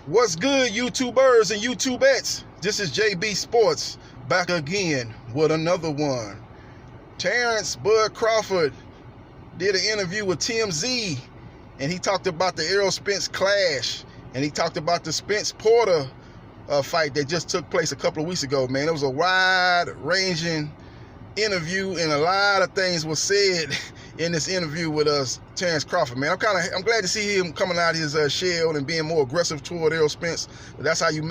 What's good, YouTubers and YouTubettes? This is JB Sports back again with another one. Terrence Bud Crawford did an interview with TMZ, and he talked about the Errol Spence clash, and he talked about the Spence Porter fight that just took place a couple of weeks ago. Man, it was a wide-ranging interview, and a lot of things were said in this interview with Terrence Crawford. Man, I'm glad to see him coming out of his shell and being more aggressive toward Errol Spence. That's how you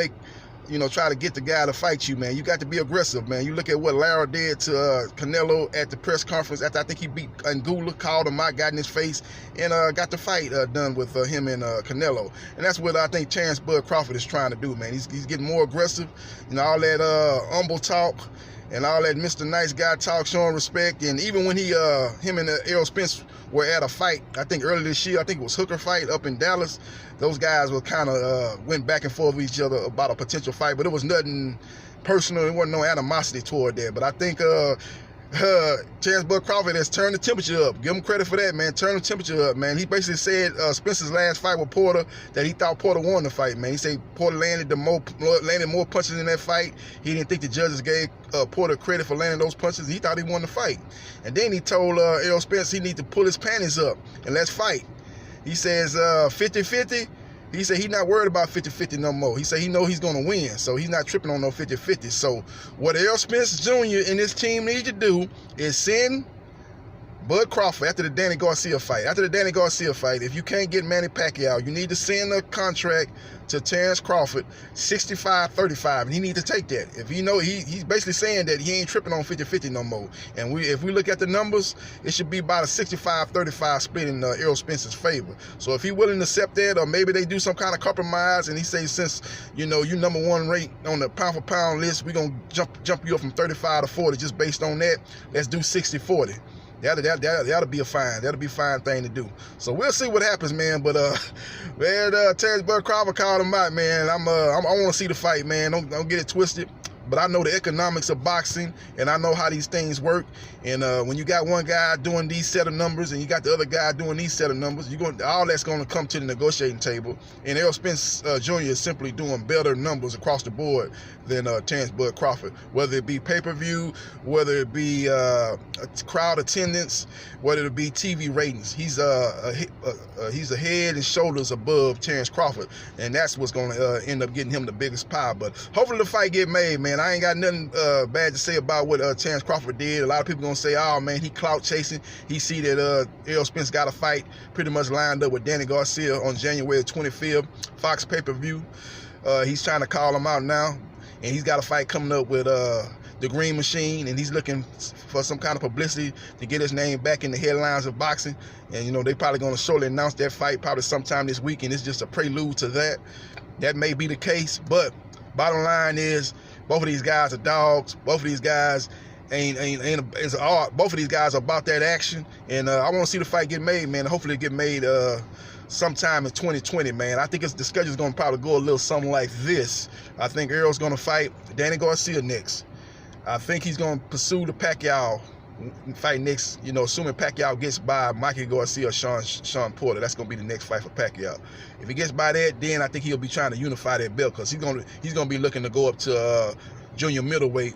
try to get the guy to fight you, man. You got to be aggressive, man. You look at what Lara did to Canelo at the press conference after I think he beat Anguilla, called him out, got in his face, and got the fight done with him and Canelo. And that's what I think Terrence Bud Crawford is trying to do, man. He's getting more aggressive, all that humble talk and all that Mr. Nice Guy talk, showing respect. And even when him and Errol Spence were at a fight, I think earlier this year, I think it was Hooker fight up in Dallas, those guys were kind of went back and forth with each other about a potential fight, but it was nothing personal. There wasn't no animosity toward that. But I think Terrence Bud Crawford has turned the temperature up. Give him credit for that, man. Turn the temperature up, man. He basically said Spencer's last fight with Porter that he thought Porter won the fight, man. He said Porter landed more punches in that fight. He didn't think the judges gave Porter credit for landing those punches. He thought he won the fight. And then he told Errol Spence he needs to pull his panties up and let's fight. He says 50-50. He said he's not worried about 50-50 no more. He said he know he's going to win, so he's not tripping on no 50-50. So what Errol Spence Jr. and his team need to do is send Bud Crawford after the Danny Garcia fight. After the Danny Garcia fight, if you can't get Manny Pacquiao, you need to send a contract to Terrence Crawford, 65-35, and he need to take that. If he's basically saying that he ain't tripping on 50-50 no more. And if we look at the numbers, it should be about a 65-35 split in Errol Spence's favor. So if he's willing to accept that, or maybe they do some kind of compromise, and he says, since you number one rate on the pound for pound list, we're gonna jump you up from 35 to 40 just based on that. Let's do 60-40. That'll be a fine thing to do. So we'll see what happens, man. But Terrence Bud Crawford called him out, man. I want to see the fight, man. Don't get it twisted. But I know the economics of boxing, and I know how these things work. And when you got one guy doing these set of numbers, and you got the other guy doing these set of numbers, all that's going to come to the negotiating table. And Errol Spence Jr. is simply doing better numbers across the board than Terrence Bud Crawford. Whether it be pay-per-view, whether it be crowd attendance, whether it be TV ratings, he's a head and shoulders above Terrence Crawford, and that's what's going to end up getting him the biggest pie. But hopefully the fight get made, man. I ain't got nothing bad to say about what Terrence Crawford did. A lot of people gonna say, oh man, he clout chasing. He see that Errol Spence got a fight pretty much lined up with Danny Garcia on January 25th, Fox pay-per-view. He's trying to call him out now, and he's got a fight coming up with the Green Machine, and he's looking for some kind of publicity to get his name back in the headlines of boxing. And they probably gonna shortly announce that fight probably sometime this week, and it's just a prelude to that. That may be the case, but bottom line is, both of these guys are dogs. Both of these guys both of these guys are about that action. And I want to see the fight get made, man. Hopefully it get made sometime in 2020, man. I think the schedule's going to probably go a little something like this. I think Errol's going to fight Danny Garcia next. I think he's going to pursue the Pacquiao fight next, assuming Pacquiao gets by Mikey Garcia or Sean Porter. That's going to be the next fight for Pacquiao. If he gets by that, then I think he'll be trying to unify that belt, because he's going to be looking to go up to junior middleweight,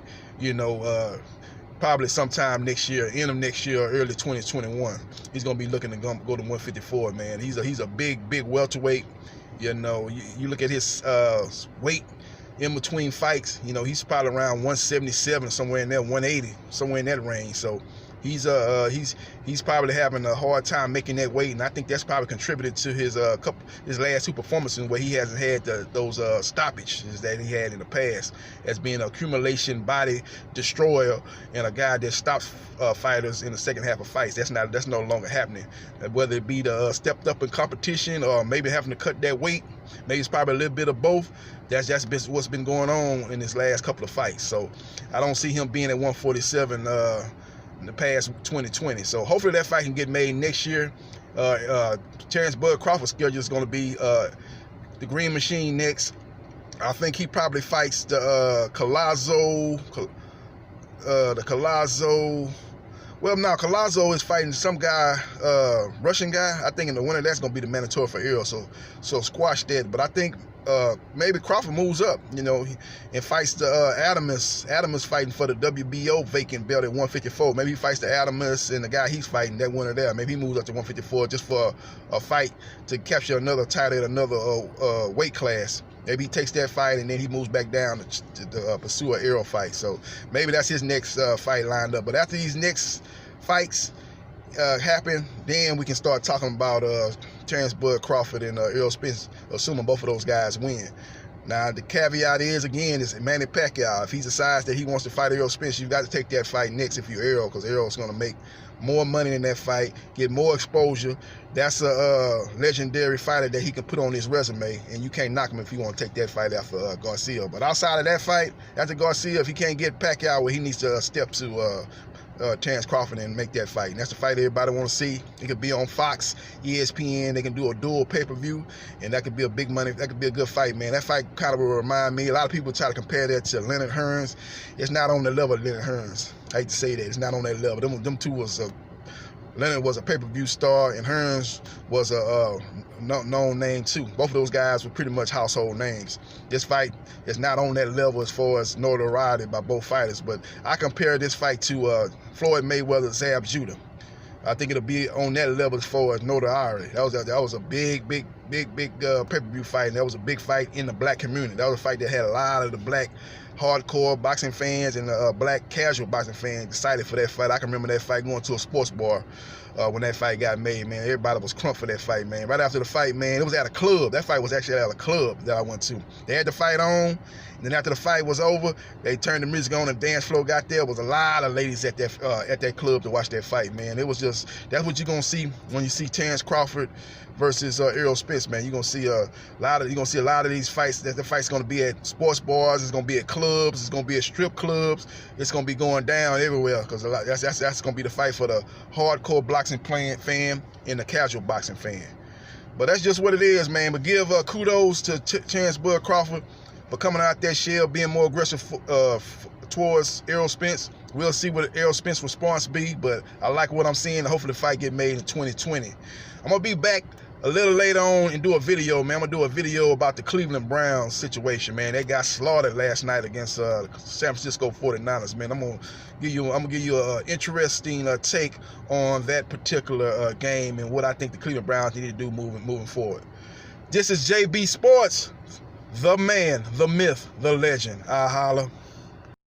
probably sometime next year, end of next year, early 2021. He's going to be looking to go to 154, man. He's a big welterweight. You look at his weight in between fights, he's probably around 177, somewhere in there, 180, somewhere in that range. So he's probably having a hard time making that weight, and I think that's probably contributed to his last two performances where he hasn't had those stoppages that he had in the past, as being an accumulation body destroyer and a guy that stops fighters in the second half of fights. That's no longer happening. Whether it be the stepped up in competition, or maybe having to cut that weight, maybe it's probably a little bit of both. That's what's been going on in his last couple of fights. So I don't see him being at 147 in the past 2020. So hopefully that fight can get made next year. Terrence Bud Crawford's schedule is going to be the Green Machine next. I think he probably fights the Well, now Collazo is fighting some guy, Russian guy. I think in the winner that's gonna be the mandatory for Errol. So squash that. But I think maybe Crawford moves up, you know, and fights the Adamus. Adamus fighting for the WBO vacant belt at 154. Maybe he fights the Adamus and the guy he's fighting, that winner there. Maybe he moves up to 154 just for a fight to capture another title at another weight class. Maybe he takes that fight and then he moves back down to pursue an aero fight. So maybe that's his next fight lined up. But after these next fights happen, then we can start talking about Terrence Bud Crawford and Errol Spence, assuming both of those guys win. Now, the caveat is, again, is Manny Pacquiao. If he decides that he wants to fight Errol Spence, you've got to take that fight next if you're Errol, because Errol's going to make more money in that fight, get more exposure. That's a legendary fighter that he can put on his resume, and you can't knock him if you want to take that fight after Garcia. But outside of that fight, after Garcia, if he can't get Pacquiao, well, he needs to step to Terrence Crawford and make that fight. And that's the fight everybody want to see. It could be on Fox, ESPN. They can do a dual pay-per-view, and that could be a big money. That could be a good fight, man. That fight kind of will remind me. A lot of people try to compare that to Leonard Hearns. It's not on the level of Leonard Hearns. I hate to say that. It's not on that level. Them two was Leonard was a pay-per-view star, and Hearns was a known name too. Both of those guys were pretty much household names. This fight is not on that level as far as notoriety by both fighters, but I compare this fight to Floyd Mayweather, Zab Judah. I think it'll be on that level as far as notoriety. That was a big pay-per-view fight, and that was a big fight in the black community. That was a fight that had a lot of the black hardcore boxing fans and black casual boxing fans excited for that fight. I can remember that fight going to a sports bar when that fight got made, man. Everybody was crunk for that fight, man. Right after the fight, man, it was at a club. That fight was actually at a club that I went to. They had the fight on, and then after the fight was over, they turned the music on, and the dance floor got there. There was a lot of ladies at that club to watch that fight, man. It was just, that's what you're gonna see when you see Terrence Crawford versus Errol Spence, man. You're gonna see a lot of these fights. That the fight's gonna be at sports bars. It's gonna be at clubs. It's gonna be at strip clubs. It's gonna be going down everywhere, because that's gonna be the fight for the hardcore boxing fan and the casual boxing fan. But that's just what it is, man. But give kudos to Terrence Bud Crawford for coming out that shell, being more aggressive towards Errol Spence. We'll see what Errol Spence's response be, but I like what I'm seeing. Hopefully the fight get made in 2020. I'm gonna be back a little later on and do a video, man. I'm gonna do a video about the Cleveland Browns situation, man. They got slaughtered last night against San Francisco 49ers, man. I'm gonna give you an interesting take on that particular game and what I think the Cleveland Browns need to do moving forward. This is JB Sports, the man, the myth, the legend. I holla.